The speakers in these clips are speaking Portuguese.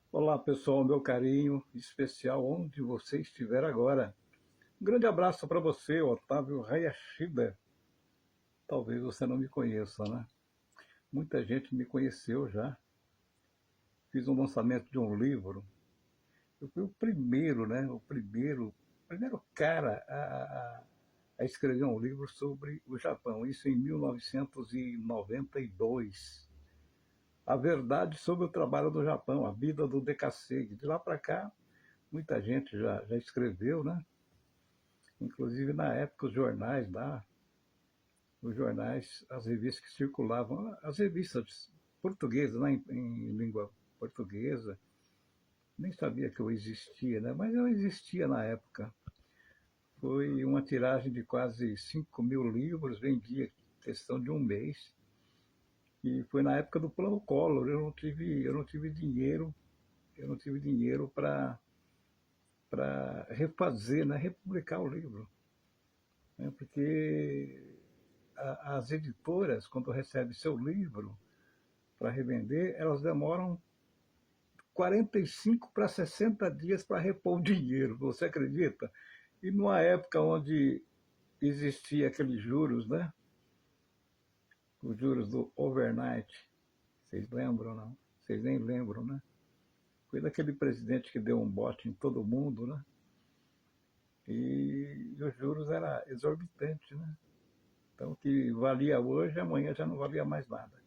Olá pessoal, meu carinho especial onde você estiver agora. Um grande abraço para você, Otávio Hayashida. Talvez você não me conheça, né? Muita gente me conheceu já. Fiz um lançamento de um livro. Eu fui o primeiro, né? O primeiro cara a escrever um livro sobre o Japão. Isso em 1992. A verdade sobre o trabalho do Japão, a vida do Dekasegi. De lá para cá, muita gente já escreveu, né? Inclusive, na época, os jornais, as revistas que circulavam, as revistas portuguesas, né, em língua portuguesa, nem sabia que eu existia, né? Mas eu existia na época. Foi uma tiragem de quase 5.000 livros, vendia questão de um mês. E foi na época do Plano Collor, eu não tive dinheiro, para refazer, né, republicar o livro, né, porque as editoras, quando recebem seu livro para revender, elas demoram 45 para 60 dias para repor o dinheiro, você acredita? E numa época onde existia aqueles juros, né? Os juros do overnight, vocês lembram, não? Vocês nem lembram, né? Foi daquele presidente que deu um bote em todo mundo, né? E os juros era exorbitante, né? Então, o que valia hoje, amanhã já não valia mais nada.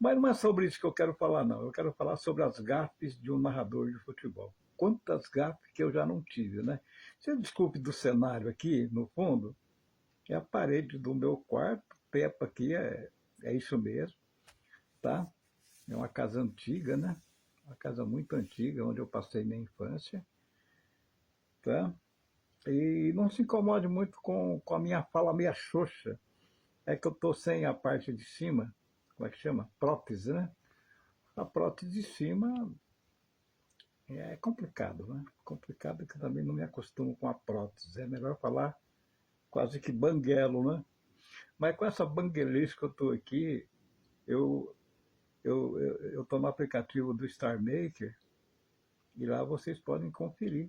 Mas não é sobre isso que eu quero falar, não. Eu quero falar sobre as gafes de um narrador de futebol. Quantas gafes que eu já não tive, né? Você desculpe do cenário aqui, no fundo, é a parede do meu quarto. Tepa aqui é isso mesmo, tá? É uma casa antiga, né? Uma casa muito antiga, onde eu passei minha infância, tá? E não se incomode muito com a minha fala meia xoxa. É que eu tô sem a parte de cima, como é que chama? Prótese, né? A prótese de cima é complicado, né? Complicado que eu também não me acostumo com a prótese. É melhor falar quase que banguelo, né? Mas com essa banguelice que eu estou aqui, eu eu estou no aplicativo do Star Maker e lá vocês podem conferir.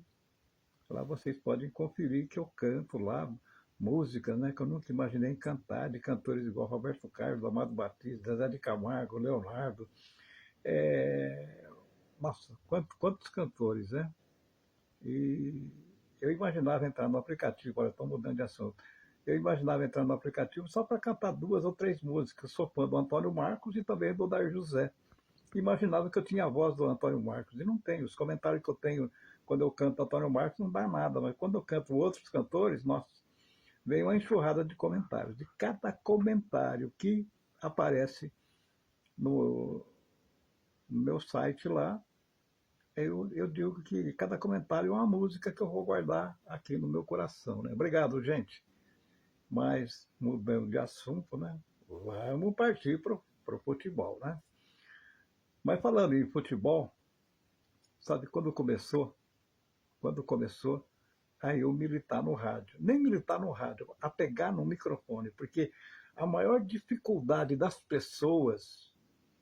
Lá vocês podem conferir que eu canto lá músicas, né, que eu nunca imaginei cantar, de cantores igual Roberto Carlos, Amado Batista, Zezé de Camargo, Leonardo. É, nossa, quantos cantores, né? E eu imaginava entrar no aplicativo, olha, estou mudando de assunto. Eu imaginava entrar no aplicativo só para cantar 2 ou 3 músicas. Sou fã do Antônio Marcos e também do Dar José. Imaginava que eu tinha a voz do Antônio Marcos, e não tenho. Os comentários que eu tenho quando eu canto Antônio Marcos não dá nada, mas quando eu canto outros cantores, nossa, vem uma enxurrada de comentários. De cada comentário que aparece no, no meu site lá, eu digo que cada comentário é uma música que eu vou guardar aqui no meu coração. Né? Obrigado, gente. Mas, mudando de assunto, né? Vamos partir para o futebol, né? Mas falando em futebol, sabe quando começou? Quando começou a eu militar no rádio. Nem militar no rádio, a pegar no microfone, porque a maior dificuldade das pessoas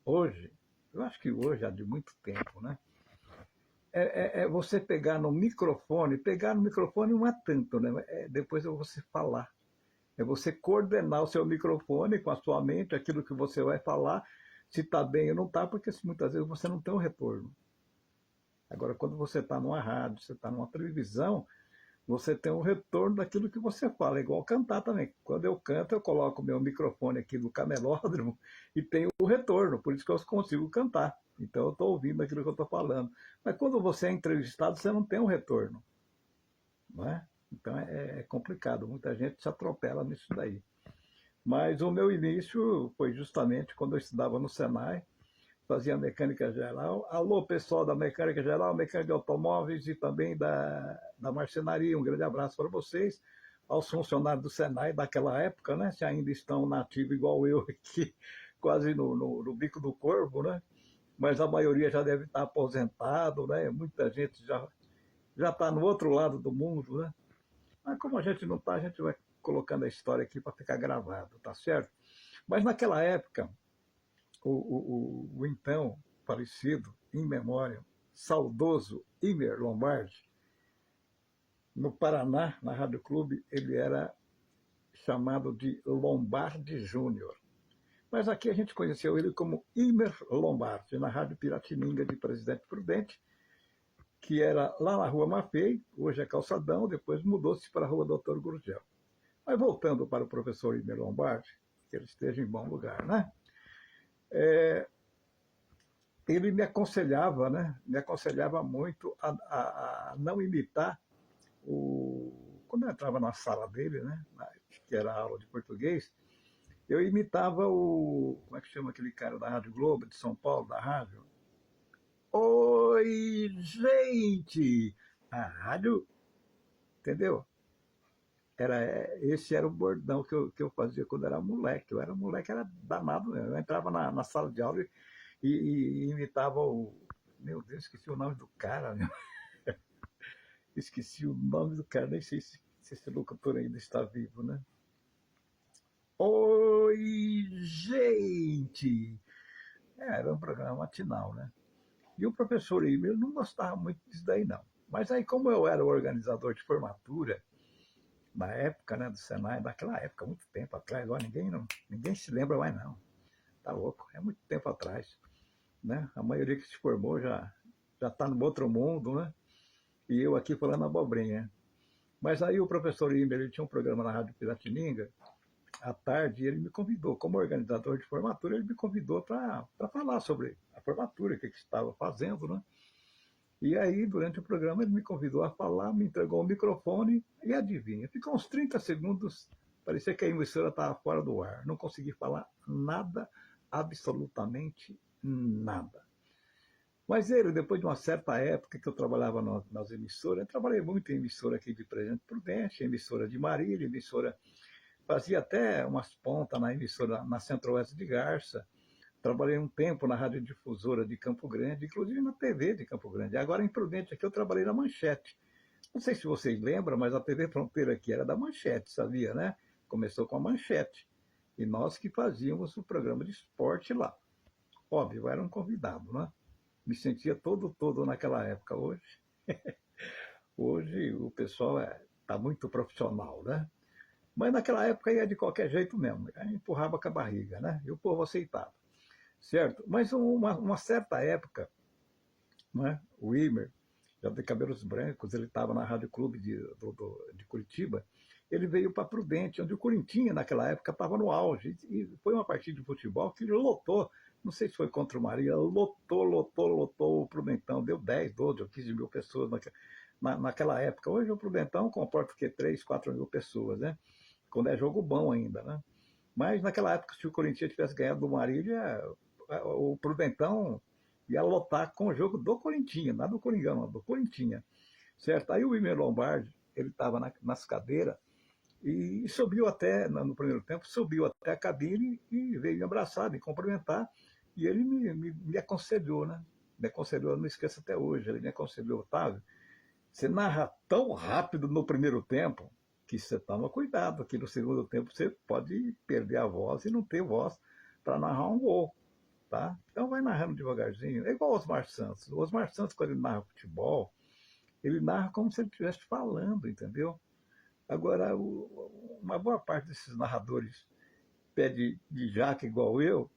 hoje, eu acho que hoje há de muito tempo, né? É você pegar no microfone não é tanto, né? Depois é você falar. É você coordenar o seu microfone com a sua mente, aquilo que você vai falar, se está bem ou não está, porque muitas vezes você não tem um retorno. Agora, quando você está numa rádio, você está numa televisão, você tem um retorno daquilo que você fala, é igual cantar também. Quando eu canto, eu coloco o meu microfone aqui no camelódromo e tenho o retorno, por isso que eu consigo cantar. Então eu estou ouvindo aquilo que eu estou falando. Mas quando você é entrevistado, você não tem um retorno, não é? Então é complicado, muita gente se atropela nisso daí. Mas o meu início foi justamente quando eu estudava no Senai, fazia mecânica geral. Alô, pessoal da mecânica geral, mecânica de automóveis e também da marcenaria. Um grande abraço para vocês. Aos funcionários do Senai daquela época, né? Se ainda estão nativos igual eu aqui, quase no bico do corvo, né? Mas a maioria já deve estar aposentado, né? Muita gente já está no outro lado do mundo, né? Mas como a gente não está, a gente vai colocando a história aqui para ficar gravado, tá certo? Mas naquela época, o então falecido, em memória, saudoso Imer Lombardi, no Paraná, na Rádio Clube, ele era chamado de Lombardi Júnior. Mas aqui a gente conheceu ele como Imer Lombardi, na Rádio Piratininga de Presidente Prudente, que era lá na Rua Mafei, hoje é Calçadão, depois mudou-se para a Rua Doutor Gurgel. Mas voltando para o professor Imer Lombardi, que ele esteja em bom lugar, né? Ele me aconselhava, né? Me aconselhava muito a não imitar quando eu entrava na sala dele, né? Que era a aula de português, eu imitava como é que chama aquele cara da Rádio Globo, de São Paulo, da rádio? Oi, gente! A rádio, entendeu? Esse era o bordão que eu fazia quando era moleque. Eu era moleque, era danado mesmo. Eu entrava na sala de aula e imitava Meu Deus, esqueci o nome do cara, meu. Esqueci o nome do cara, nem sei se esse locutor ainda está vivo, né? Oi, gente! Era um programa matinal, né? E o professor Imer não gostava muito disso daí, não. Mas aí, como eu era o organizador de formatura, na época, né, do Senai, daquela época, muito tempo atrás, ó, ninguém se lembra mais, não. Tá louco, é muito tempo atrás. Né? A maioria que se formou já está no outro mundo, né? E eu aqui falando abobrinha. Mas aí o professor Imer, ele tinha um programa na Rádio Piratininga, à tarde, e ele me convidou, como organizador de formatura, ele me convidou para falar sobre a formatura, o que estava fazendo, né? E aí, durante o programa, ele me convidou a falar, me entregou o microfone e adivinha, ficou uns 30 segundos, parecia que a emissora estava fora do ar, não consegui falar nada, absolutamente nada. Mas ele, depois de uma certa época que eu trabalhava nas emissoras, eu trabalhei muito em emissora aqui de Presidente Prudente, emissora de Marília, emissora, fazia até umas pontas na emissora na Centro-Oeste de Garça, trabalhei um tempo na radiodifusora de Campo Grande, inclusive na TV de Campo Grande. Agora, em Prudente, aqui eu trabalhei na Manchete. Não sei se vocês lembram, mas a TV Fronteira aqui era da Manchete, sabia, né? Começou com a Manchete. E nós que fazíamos o programa de esporte lá. Óbvio, eu era um convidado, né? Me sentia todo naquela época. Hoje o pessoal está muito profissional, né? Mas naquela época ia de qualquer jeito mesmo. Aí empurrava com a barriga, né? E o povo aceitava. Certo? Mas uma certa época, né, o Imer, já de cabelos brancos, ele estava na Rádio Clube de Curitiba, ele veio para Prudente, onde o Corinthians, naquela época, estava no auge. E foi uma partida de futebol que ele lotou, não sei se foi contra o Maria, lotou o Prudentão, deu 10, 12 ou 15 mil pessoas naquela época. Hoje o Prudentão comporta o quê? 3, 4 mil pessoas, né? Quando é jogo bom ainda, né? Mas naquela época, se o Corinthians tivesse ganhado do Marília, o Prudentão ia lotar com o jogo do Corinthians, não do Coringão, não, do Corinthians. Certo? Aí o Imer Lombardi, ele estava nas cadeiras e subiu até, no primeiro tempo, subiu até a cabine e veio me abraçar, me cumprimentar, e ele me aconselhou, né? Me aconselhou, eu não esqueço até hoje, ele me aconselhou, Otávio, você narra tão rápido no primeiro tempo que você toma cuidado, que no segundo tempo você pode perder a voz e não ter voz para narrar um gol. Tá? Então vai narrando devagarzinho. É igual o Osmar Santos. O Osmar Santos, quando ele narra futebol, ele narra como se ele estivesse falando, entendeu? Agora, uma boa parte desses narradores pé de jaca igual eu,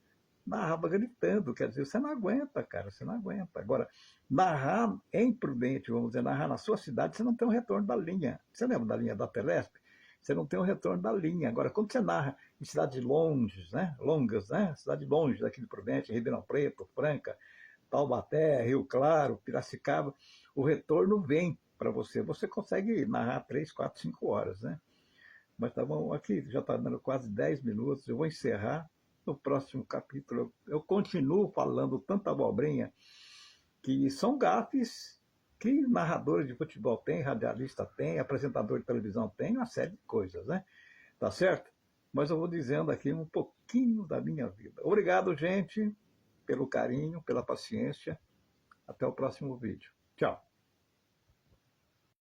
narrava gritando, quer dizer, você não aguenta, cara, você não aguenta. Agora, narrar é imprudente, vamos dizer, narrar na sua cidade, você não tem um retorno da linha. Você lembra da linha da Telesp? Você não tem um retorno da linha. Agora, quando você narra em cidades longes, né? Longas, né? Cidade longe daqui de Prudente, Ribeirão Preto, Franca, Taubaté, Rio Claro, Piracicaba, o retorno vem para você. Você consegue narrar 3, 4, 5 horas, né? Mas tá bom, aqui já está dando quase 10 minutos, eu vou encerrar. No próximo capítulo eu continuo falando tanta abobrinha que são gafes que narradores de futebol tem, radialista tem, apresentador de televisão tem, uma série de coisas, né? Tá certo? Mas eu vou dizendo aqui um pouquinho da minha vida. Obrigado, gente, pelo carinho, pela paciência. Até o próximo vídeo. Tchau.